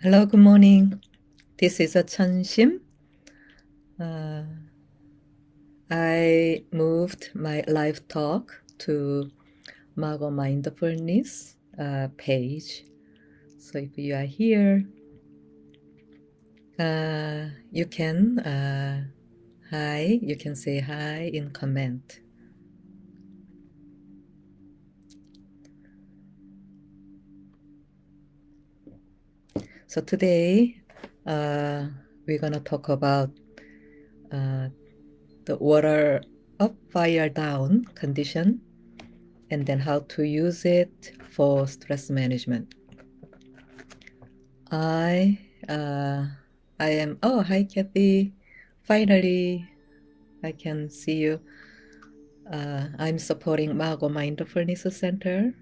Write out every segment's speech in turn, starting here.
Hello, good morning. This is a Chunshim. I moved my live talk to Mago Mindfulness page. So if you are here, you can hi. You can say hi in comment. So today we're gonna talk about the water up, fire down condition, and then how to use it for stress management. I am. Oh, hi, Kathy. Finally, I can see you. I'm supporting Mago Mindfulness Center.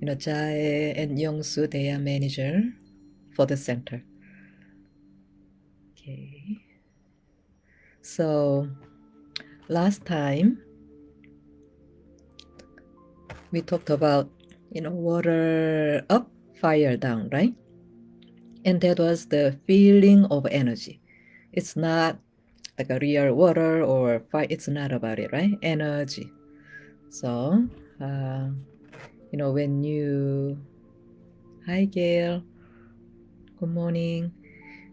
Jae and Youngsu, they are manager for the center. Okay. So last time we talked about water up, fire down, right? And that was the feeling of energy. It's not like a real water or fire. It's not about it, right? Energy. So, when you, hi Gail, good morning.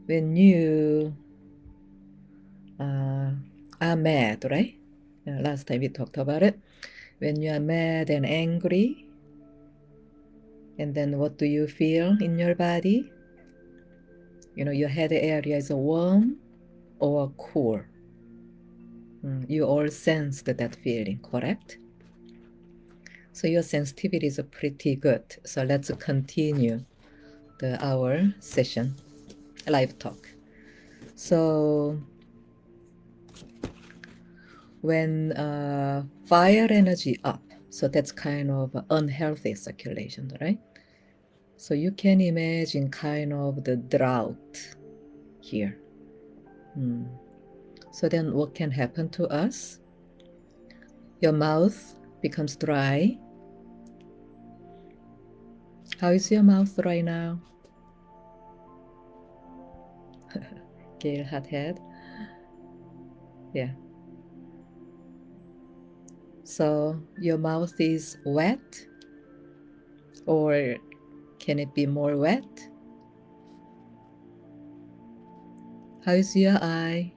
When you are mad, right? Last time we talked about it. When you are mad and angry, and then what do you feel in your body? Your head area is warm or cool. You all sensed that feeling, correct? So your sensitivity is pretty good. So let's continue our session, live talk. So when fire energy up, so that's kind of unhealthy circulation, right? So you can imagine kind of the drought here. So then what can happen to us? Your mouth becomes dry. How is your mouth right now? Gail had head. Yeah. So your mouth is wet, or can it be more wet? How is your eye?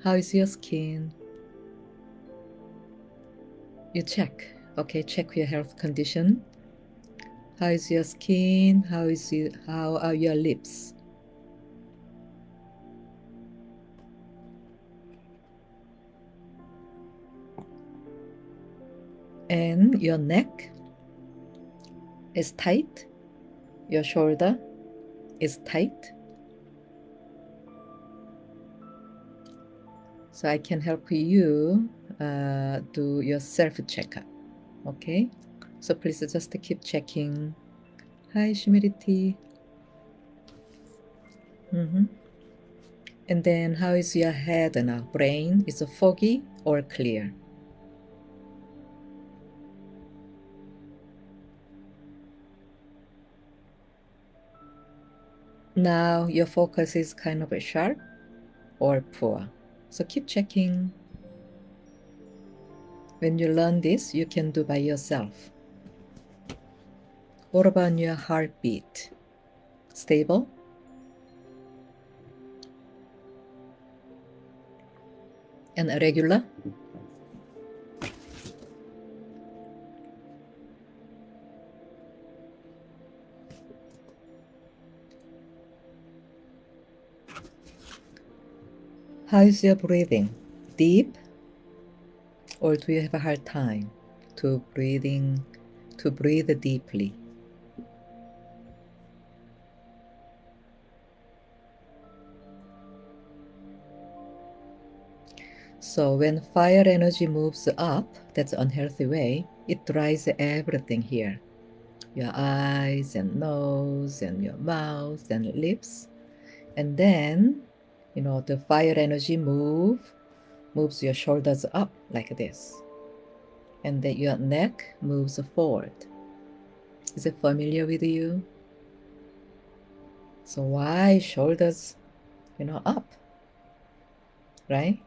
How is your skin? You check. Okay, check your health condition. How is your skin? How are your lips? And your neck is tight. Your shoulder is tight. So I can help you do your self-checkup. Okay? So please just keep checking. Hi, Shmiriti. And then how is your head now? Brain, is it foggy or clear? Now your focus is kind of sharp or poor. So keep checking. When you learn this, you can do by yourself. What about your heartbeat? Stable? And regular? How is your breathing? Deep? Or do you have a hard time to breathe deeply? So when fire energy moves up, that's an unhealthy way, it dries everything here. Your eyes and nose and your mouth and lips. And then, the fire energy moves your shoulders up like this. And then your neck moves forward. Is it familiar with you? So why shoulders, up, right?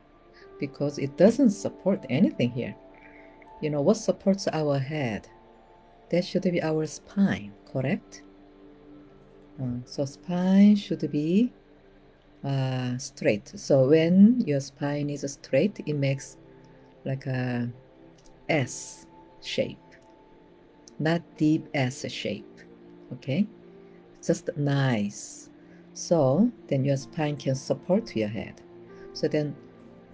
Because it doesn't support anything here. What supports our head? That should be our spine, correct? So spine should be straight. So when your spine is straight, it makes like a S shape, not deep S shape. Okay, just nice. So then your spine can support your head. So then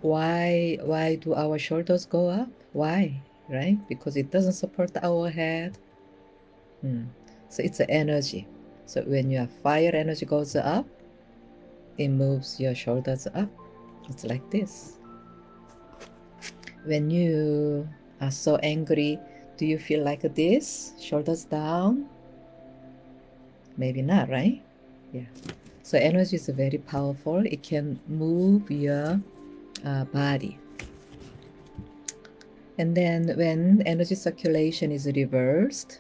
why do our shoulders go up? Why? Right? Because it doesn't support our head. So it's an energy. So when your fire energy goes up, it moves your shoulders up. It's like this. When you are so angry, do you feel like this? Shoulders down? Maybe not, right? Yeah. So energy is very powerful. It can move your body. And then when energy circulation is reversed,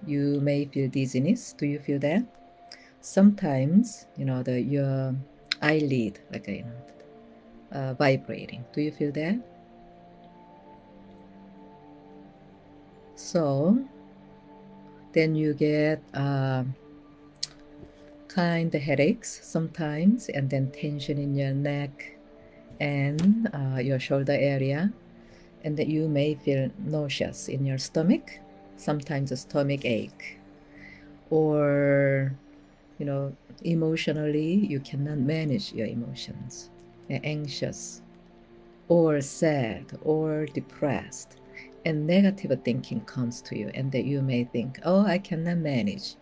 you may feel dizziness. Do you feel that? Sometimes, your eyelid, like vibrating. Do you feel that? So then you get kind of headaches sometimes, and then tension in your neck and your shoulder area, and that you may feel nauseous in your stomach, sometimes a stomach ache, or emotionally you cannot manage your emotions, anxious or sad or depressed, and negative thinking comes to you, and that you may think, oh, I cannot manage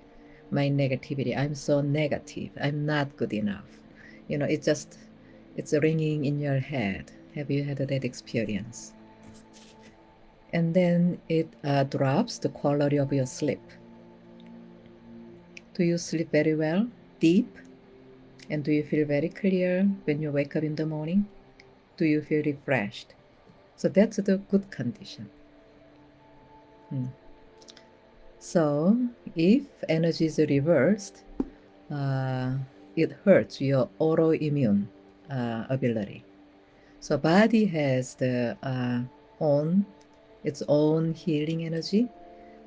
my negativity, I'm so negative, I'm not good enough. It's ringing in your head. Have you had that experience? And then it drops the quality of your sleep. Do you sleep very well, deep? And do you feel very clear when you wake up in the morning? Do you feel refreshed? So that's the good condition. So if energy is reversed, it hurts your autoimmune ability. So body has its own healing energy,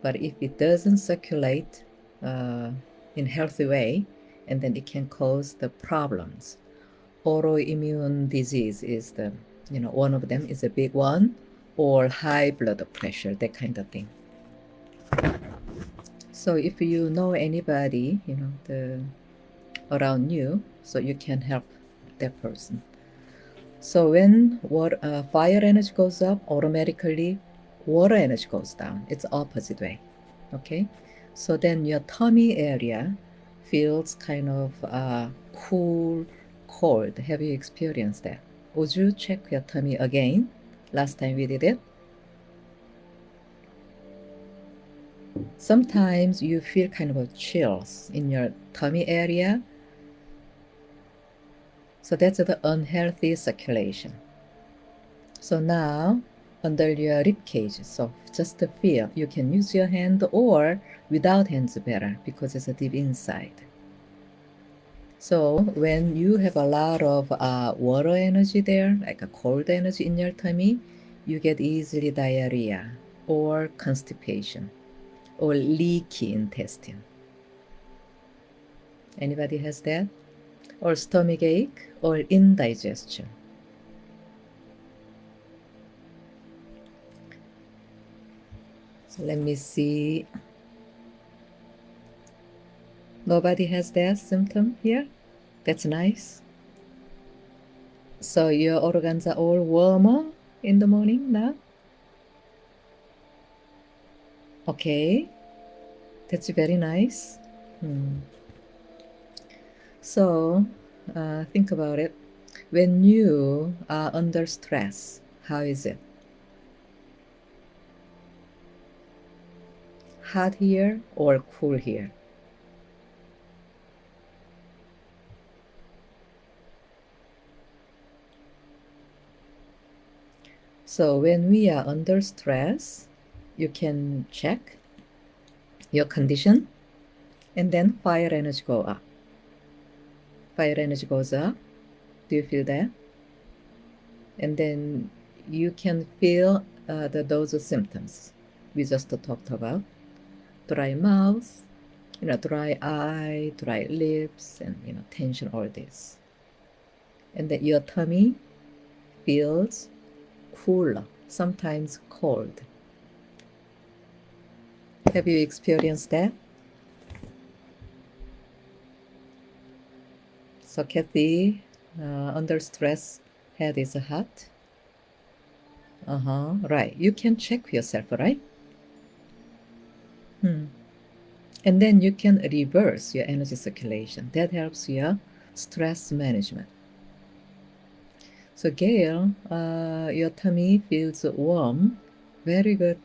but if it doesn't circulate in healthy way, and then it can cause the problems. Autoimmune disease is one of them is a big one, or high blood pressure, that kind of thing. So if you know anybody, around you, so you can help that person. So when fire energy goes up, automatically water energy goes down. It's opposite way. Okay, so then your tummy area feels kind of cool, cold. Have you experienced that? Would you check your tummy again? Last time we did it. Sometimes you feel kind of chills in your tummy area. So that's the unhealthy circulation. So now under your rib cage, so just feel. You can use your hand or without hands better because it's a deep inside. So when you have a lot of water energy there, like a cold energy in your tummy, you get easily diarrhea or constipation or leaky intestine. Anybody has that? Or stomach ache or indigestion. So let me see. Nobody has that symptom here? That's nice. So your organs are all warmer in the morning now? Okay, that's very nice. So think about it. When you are under stress, how is it? Hot here or cool here? So when we are under stress, you can check your condition, and then fire energy go up. Fire energy goes up. Do you feel that? And then you can feel those symptoms we just talked about. Dry mouth, dry eye, dry lips, and tension, all this. And that your tummy feels cooler, sometimes cold. Have you experienced that? So Kathy, under stress, head is hot. Right. You can check yourself, right? And then you can reverse your energy circulation. That helps your stress management. So Gail, your tummy feels warm. Very good.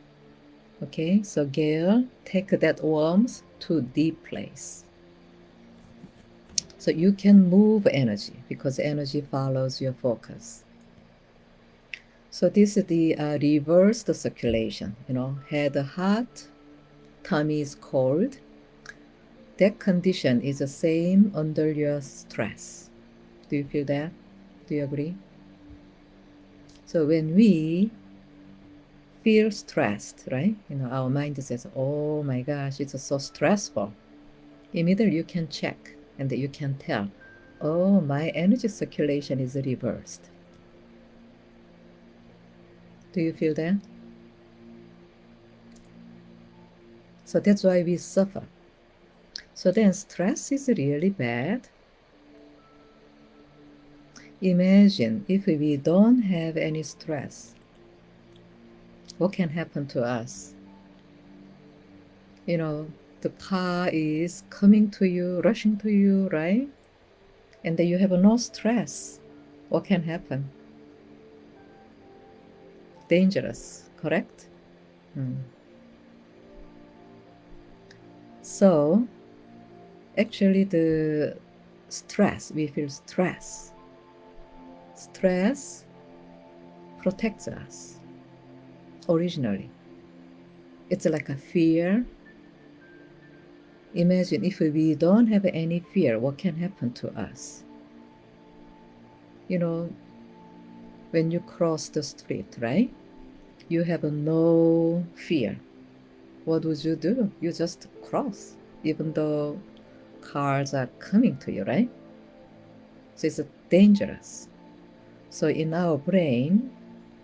Okay, so Gail, take that warmth to deep place. So you can move energy because energy follows your focus. So this is the reversed circulation, head hot, tummy is cold. That condition is the same under your stress. Do you feel that? Do you agree? So when we feel stressed, right? Our mind says, oh my gosh, it's so stressful. Immediately you can check and you can tell, oh, my energy circulation is reversed. Do you feel that? So that's why we suffer. So then stress is really bad. Imagine if we don't have any stress, what can happen to us? The car is coming to you, rushing to you, right? And then you have no stress. What can happen? Dangerous, correct? So actually the stress, we feel stress. Stress protects us originally. It's like a fear. Imagine if we don't have any fear, what can happen to us? When you cross the street, right? You have no fear. What would you do? You just cross, even though cars are coming to you, right? So it's dangerous. So in our brain,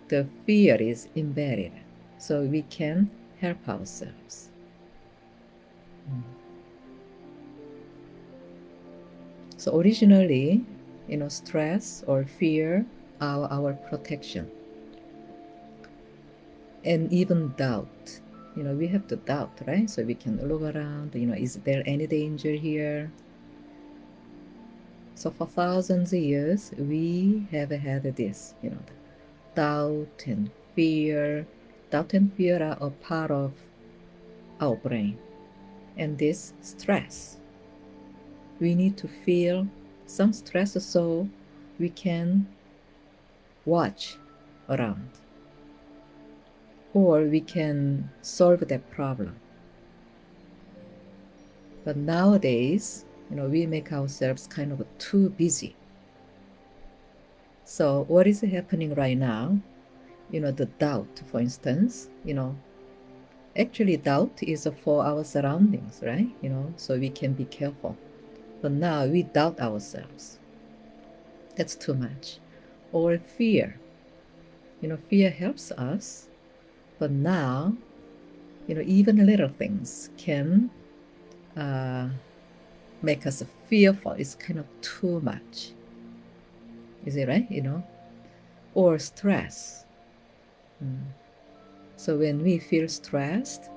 the fear is embedded, so we can help ourselves. So originally, stress or fear are our protection. And even doubt. We have to doubt, right? So we can look around, is there any danger here? So for thousands of years, we have had this, doubt and fear. Doubt and fear are a part of our brain. And this stress, we need to feel some stress so we can watch around, or we can solve that problem. But nowadays, we make ourselves kind of too busy. So what is happening right now? The doubt, for instance, actually doubt is for our surroundings, right? So we can be careful. But now we doubt ourselves. That's too much. Or fear. Fear helps us, but now, even little things can make us fearful. It's kind of too much. Is it right? Or stress. So when we feel stressed,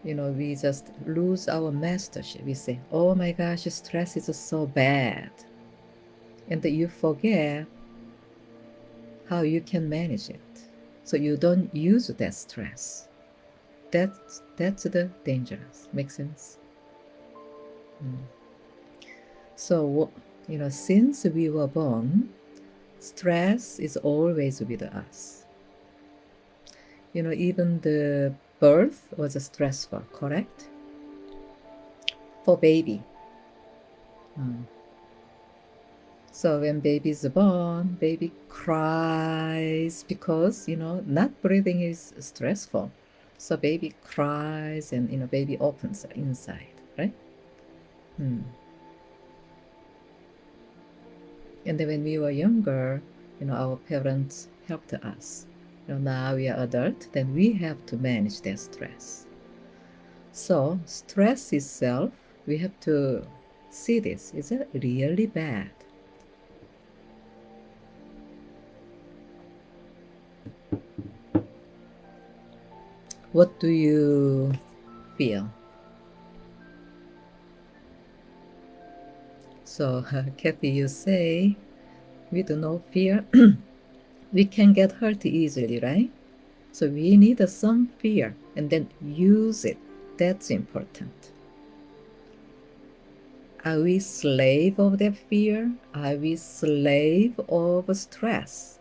we just lose our mastership. We say, oh my gosh, stress is so bad. And that you forget how you can manage it. So you don't use that stress. That's the dangerous. Make sense? So, since we were born, stress is always with us. Even the birth was stressful, correct? For baby. So when baby is born, baby cries because, not breathing is stressful. So baby cries and, baby opens inside, right? And then when we were younger, our parents helped us. Now we are adult, then we have to manage that stress. So stress itself, we have to see this. Is it really bad? What do you feel? So, Kathy, you say we do not fear. We can get hurt easily, right? So we need some fear and then use it. That's important. Are we slave of that fear? Are we slave of stress?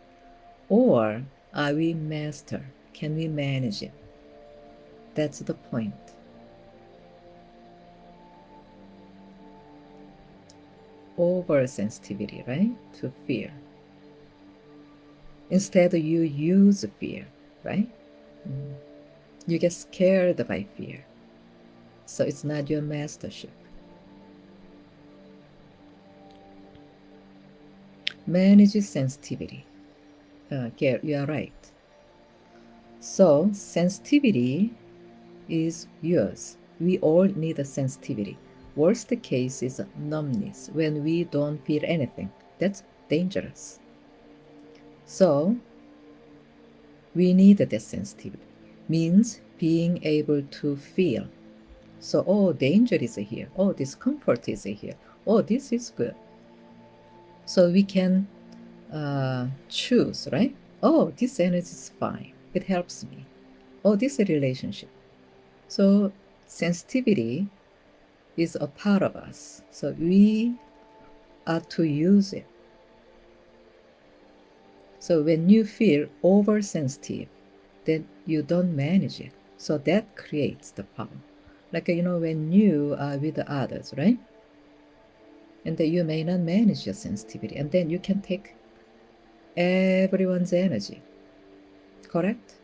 Or are we master? Can we manage it? That's the point. Oversensitivity, right? To fear. Instead, you use fear, right? You get scared by fear. So it's not your mastership. Manage sensitivity. Gail, you are right. So sensitivity is yours. We all need a sensitivity. Worst case is numbness, when we don't feel anything. That's dangerous. So we need that sensitivity. Means being able to feel. So, oh, danger is here. Oh, discomfort is here. Oh, this is good. So we can choose, right? Oh, this energy is fine. It helps me. Oh, this relationship. So sensitivity is a part of us. So we are to use it. So when you feel oversensitive, then you don't manage it. So that creates the problem. Like, when you are with others, right? And then you may not manage your sensitivity, and then you can take everyone's energy. Correct?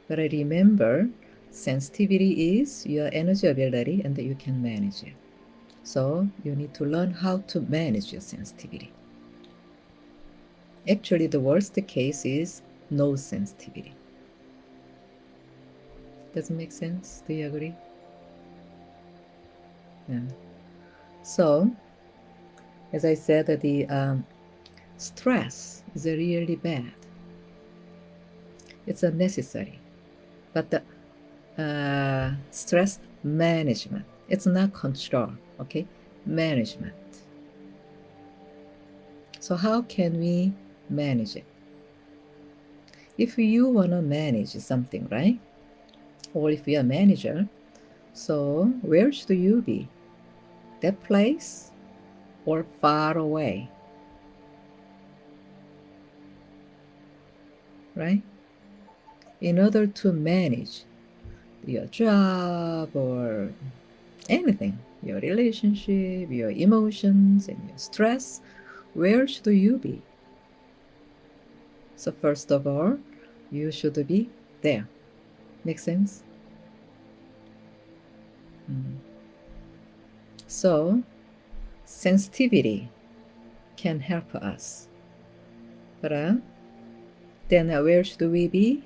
But I remember, sensitivity is your energy ability, and that you can manage it. So you need to learn how to manage your sensitivity. Actually, the worst case is no sensitivity. Doesn't make sense? Do you agree? Yeah. So, as I said, the stress is really bad. It's unnecessary. But the stress management, it's not control, okay? Management. So how can we manage it? If you want to manage something, right? Or if you're a manager, so where should you be? That place or far away? Right? In order to manage your job or anything, your relationship, your emotions, and your stress, where should you be? So first of all, you should be there. Make sense? So sensitivity can help us. But then where should we be?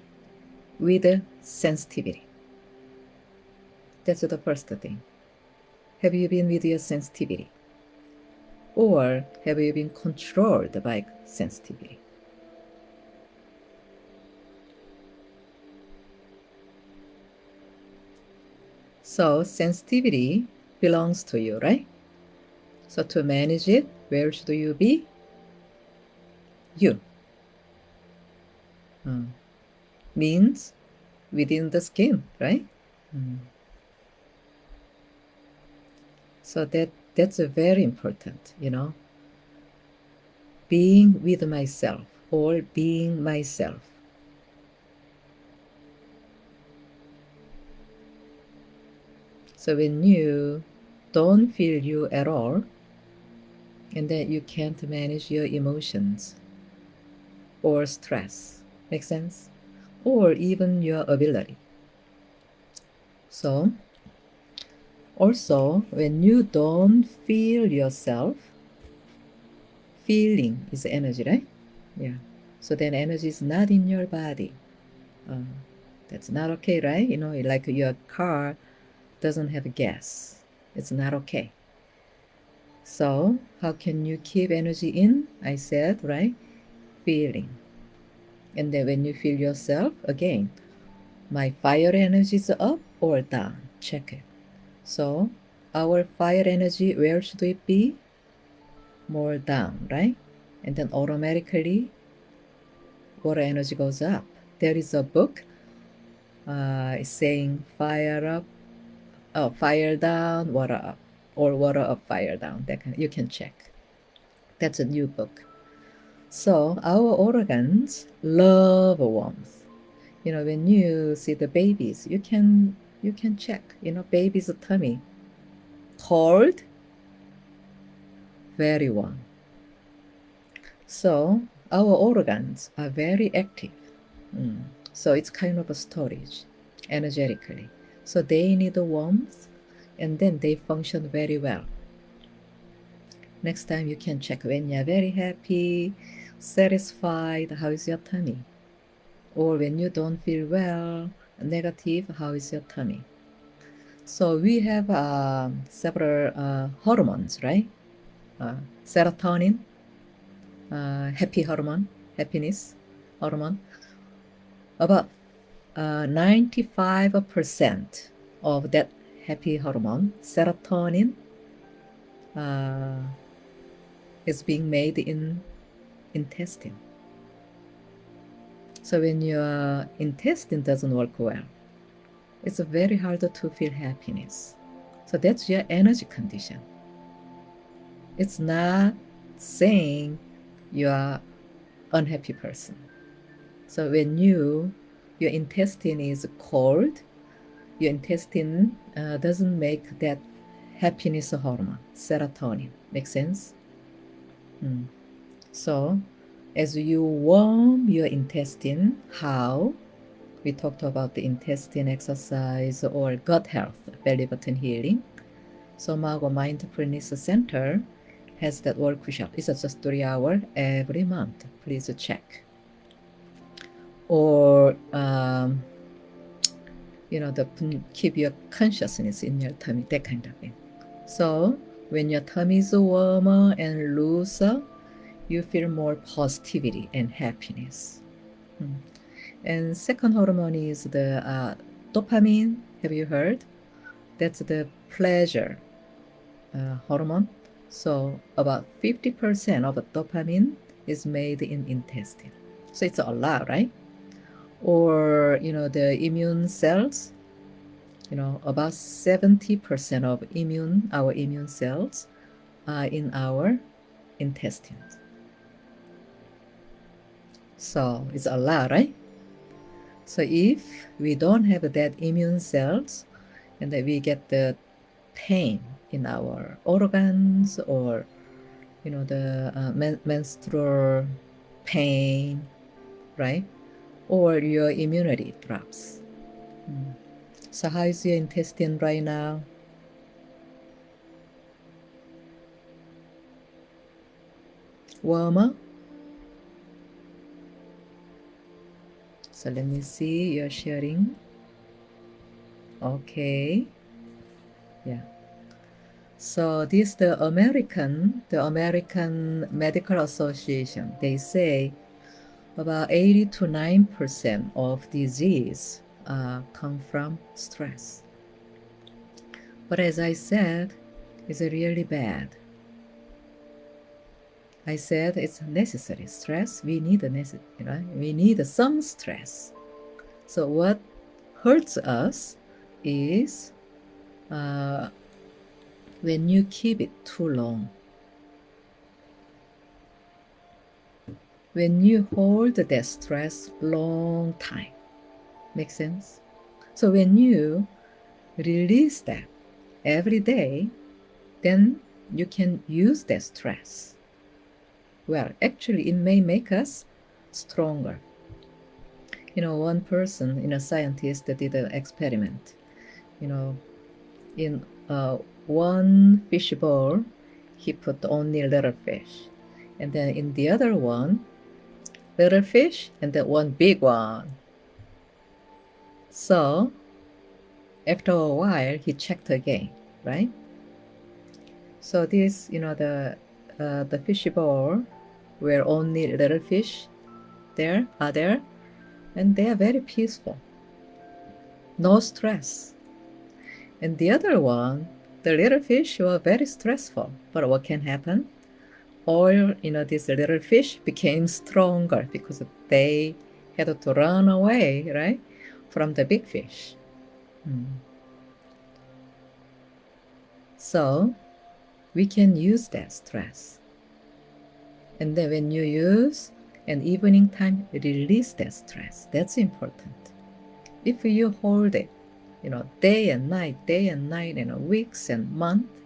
With sensitivity. That's the first thing. Have you been with your sensitivity? Or have you been controlled by sensitivity? So sensitivity belongs to you, right? So to manage it, where should you be? You. Means within the skin, right? So that's very important, being with myself or being myself. So when you don't feel you at all, and that you can't manage your emotions or stress, make sense? Or even your ability. So also, when you don't feel yourself, feeling is energy, right? Yeah. So then energy is not in your body. That's not okay, right? You know, like your car doesn't have gas. It's not okay. So how can you keep energy in? I said, right? Feeling. And then when you feel yourself, again, my fire energy is up or down. Check it. So our fire energy, where should it be? More down, right? And then automatically water energy goes up. There is a book it's saying fire up, fire down, water up, or water up, fire down. That you can check. That's a new book. So our organs love warmth. You know, when you see the babies, you can check. You know, baby's tummy, cold, very warm. So our organs are very active. So it's kind of a storage energetically. So they need the warmth and then they function very well. Next time you can check when you're very happy, satisfied, how is your tummy? Or when you don't feel well, negative, how is your tummy? So we have several hormones, right? Serotonin, happy hormone, happiness hormone. About 95% of that happy hormone, serotonin, is being made in intestine. So when your intestine doesn't work well, it's very hard to feel happiness. So that's your energy condition. It's not saying you are unhappy person. So when your intestine is cold, your intestine doesn't make that happiness hormone, serotonin. Make sense? So as you warm your intestine, how? We talked about the intestine exercise or gut health, belly button healing. So Mago Mindfulness Center has that workshop. It's just 3 hours every month. Please check. Or keep your consciousness in your tummy, that kind of thing. So when your tummy is warmer and looser, you feel more positivity and happiness. And second hormone is the dopamine. Have you heard? That's the pleasure hormone. So about 50% of dopamine is made in intestine. So it's a lot, right? Or the immune cells. About 70% of our immune cells are in our intestines. So it's a lot, right? So if we don't have that immune cells, and then we get the pain in our organs, or the menstrual pain, right? Or your immunity drops. So how is your intestine right now? Warmer? So let me see, you're sharing. Okay. Yeah. So this the American Medical Association, they say about 80 to 9% of disease come from stress. But as I said, it's really bad. I said it's necessary. Stress, we need we need some stress. So what hurts us is when you keep it too long. When you hold that stress long time. Make sense? So when you release that, every day, then you can use that stress. Well, actually, it may make us stronger. One person, a scientist that did an experiment. In one fish bowl, he put only little fish. And then in the other one, little fish, and then one big one. So after a while, he checked again, right? So this, the fish bowl where only little fish are there, and they are very peaceful. No stress. And the other one, the little fish were very stressful. But what can happen? All, these little fish became stronger because they had to run away, right, from the big fish. So we can use that stress. And then when you use an evening time, release that stress. That's important. If you hold it, day and night, weeks and months,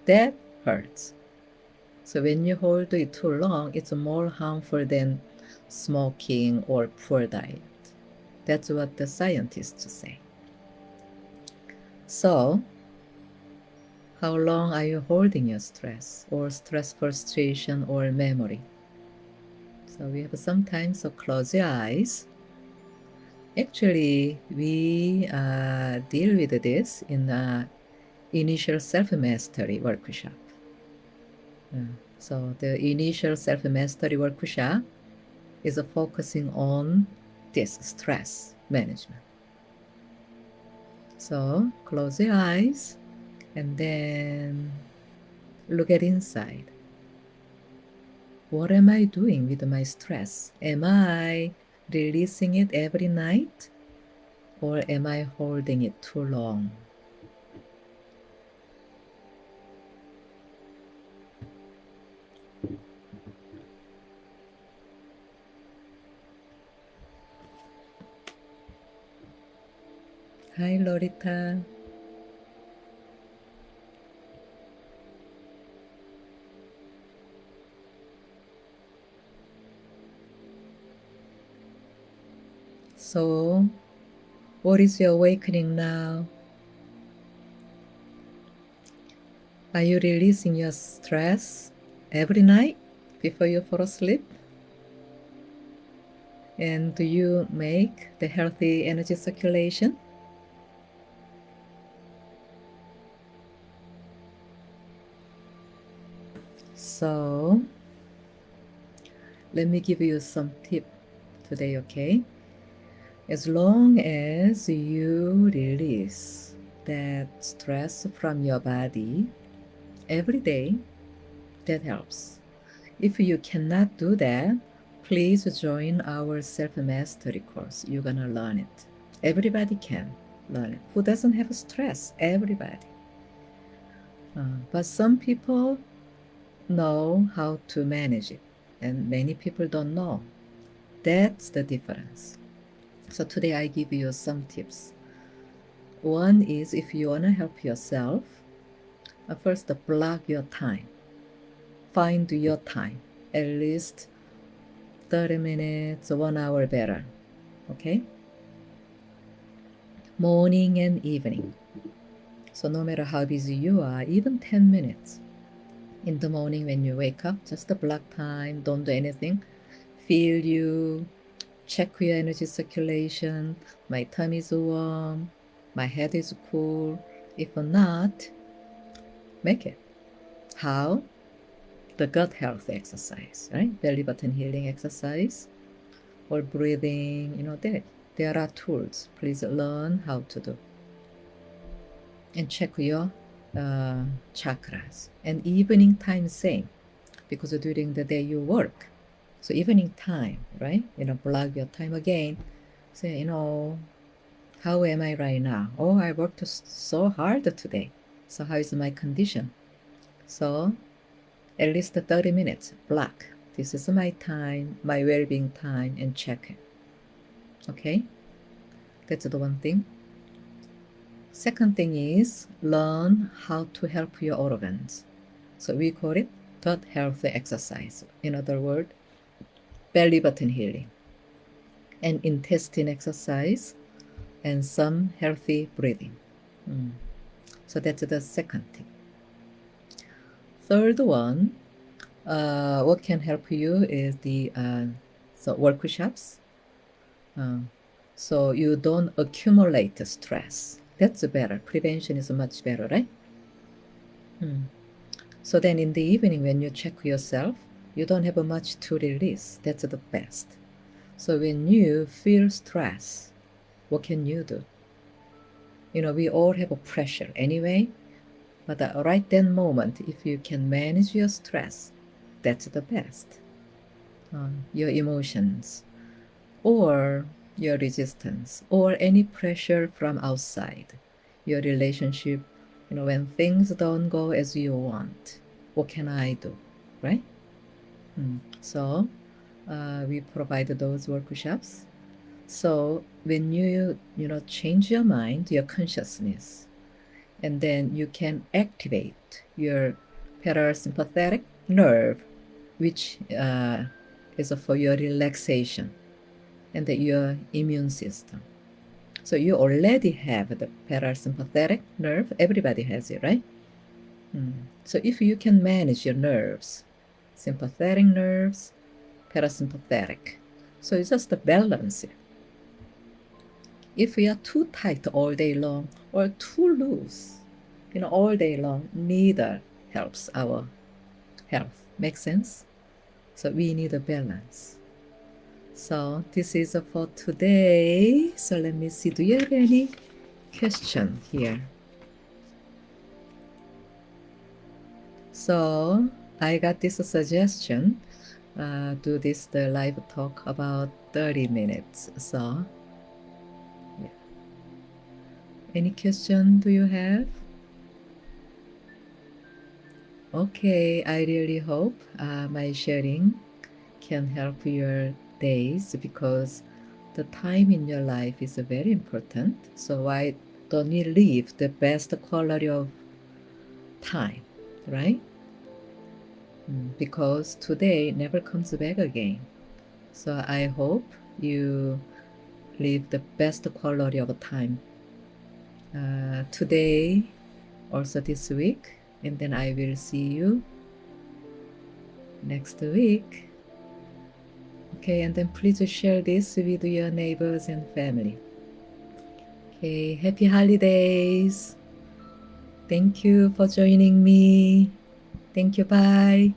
that hurts. So when you hold it too long, it's more harmful than smoking or poor diet. That's what the scientists say. So, how long are you holding your stress or stressful situation or memory? So we have some time, so close your eyes. Actually, we deal with this in the initial self-mastery workshop. So the initial self-mastery workshop is focusing on this stress management. So close your eyes and then look at inside. What am I doing with my stress? Am I releasing it every night? Or am I holding it too long? Hi, Lorita. So, what is your awakening now? Are you releasing your stress every night before you fall asleep? And do you make the healthy energy circulation? So, let me give you some tip today, okay? As long as you release that stress from your body every day, that helps. If you cannot do that, please join our self-mastery course. You're gonna learn it. Everybody can learn it. Who doesn't have stress? Everybody. But some people know how to manage it, and many people don't know. That's the difference. So today I give you some tips. One is if you want to help yourself, first block your time. Find your time, at least 30 minutes, 1 hour better, okay? Morning and evening. So no matter how busy you are, even 10 minutes in the morning when you wake up, just block time, don't do anything. Feel you, check your energy circulation, my tummy is warm, my head is cool. If not, make it. How? The gut health exercise, right? Belly button healing exercise or breathing, there are tools. Please learn how to do. And check your chakras. And evening time, same, because during the day you work. So evening time, right? Block your time again. Say, how am I right now? Oh, I worked so hard today. So how is my condition? So at least 30 minutes, block. This is my time, my well-being time, and check it. Okay? That's the one thing. Second thing is learn how to help your organs. So we call it gut health exercise. In other words, belly button healing, and intestine exercise, and some healthy breathing. So that's the second thing. Third one, what can help you is the workshops. So you don't accumulate stress. That's better. Prevention is much better, right? So then in the evening when you check yourself, you don't have much to release. That's the best. So when you feel stress, what can you do? We all have a pressure anyway, but right then moment, if you can manage your stress, that's the best. Your emotions, or your resistance, or any pressure from outside, your relationship, when things don't go as you want, what can I do, right? So we provide those workshops. So when you change your mind, your consciousness, and then you can activate your parasympathetic nerve, which is for your relaxation and your immune system. So you already have the parasympathetic nerve. Everybody has it, right? So if you can manage your nerves, sympathetic nerves, parasympathetic, so it's just a balance. If we are too tight all day long or too loose, all day long, neither helps our health. Make sense? So we need a balance. So this is for today. So let me see. Do you have any question here? So I got this suggestion. Do the live talk about 30 minutes. So yeah. Any question do you have? Okay, I really hope my sharing can help your days, because the time in your life is very important. So why don't we live the best quality of time, right? Because today never comes back again. So I hope you live the best quality of time today, also this week, and then I will see you next week. Okay, and then please share this with your neighbors and family. Okay, happy holidays. Thank you for joining me. Thank you, bye.